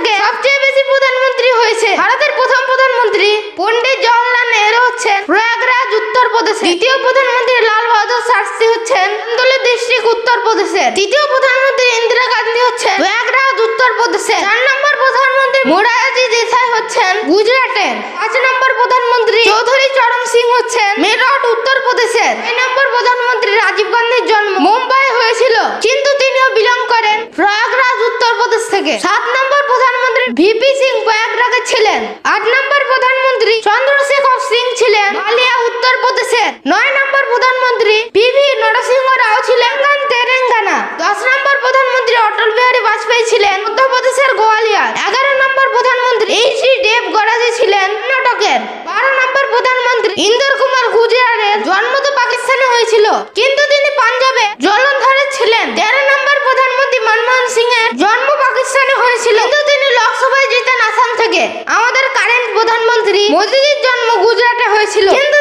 থেকে সবচেয়ে বেশি প্রধানমন্ত্রী হয়েছে। ভারতের প্রথম প্রধানমন্ত্রী পণ্ডিত জওহরলাল নেহরু হচ্ছেন প্রয়াগরাজ উত্তর প্রদেশে। দ্বিতীয় প্রধানমন্ত্রী লাল বাহাদুর শাস্ত্রী হচ্ছেন আন্দোলন ডিস্ট্রিক্ট উত্তর প্রদেশের। তৃতীয় প্রধানমন্ত্রী ইন্দিরা গান্ধী হচ্ছেন প্রয়াগরাজ উত্তর প্রদেশে। 4 নম্বর প্রধানমন্ত্রী মোরারজি দেসাই হচ্ছেন গুজরাটের। 5 নম্বর প্রধানমন্ত্রী চৌধুরী চরণ সিং হচ্ছেন মেরঠ উত্তর প্রদেশের। 6 নম্বর প্রধানমন্ত্রী রাজীব গান্ধীর জন্ম মুম্বাই হয়েছিল, কিন্তু তিনিও বিলং করেন প্রয়াগরাজ উত্তর প্রদেশ থেকে। 7 নম্বর প্রধানমন্ত্রী ভিপি সিং প্রয়াগরাজে ছিলেন। 8 নম্বর প্রধানমন্ত্রী চন্দ্রশেখর সিং ছিলেন বালিয়া উত্তর প্রদেশের। 9 নম্বর প্রধানমন্ত্রী পিভি নরসিংহ রাও ছিলেন তেলেঙ্গানা। 10 নম্বর প্রধানমন্ত্রী অটল বিহারী বাজপেয়ী ছিলেন মধ্যপ্রদেশের গোয়ালিয়র। 11 নম্বর প্রধানমন্ত্রী এইচ.ডি. দেবগড়াজি ছিলেন কর্ণাটকের। 12 নম্বর প্রধানমন্ত্রী ইন্দর কুমার গুজরাটের। জন্ম তো পাকিস্তানে হয়েছিল, কিন্তু তিনি পাঞ্জাবে জলন্ধরে ছিলেন। 13 নম্বর প্রধানমন্ত্রী মনমোহন সিং এর জন্ম পাকিস্তানে হয়েছিল, কিন্তু তিনি লোকসভায় জিতেন আসাম থেকে। আমাদের কারেন্ট প্রধানমন্ত্রী মোদিজির জন্ম গুজরাটে হয়েছিল, কিন্তু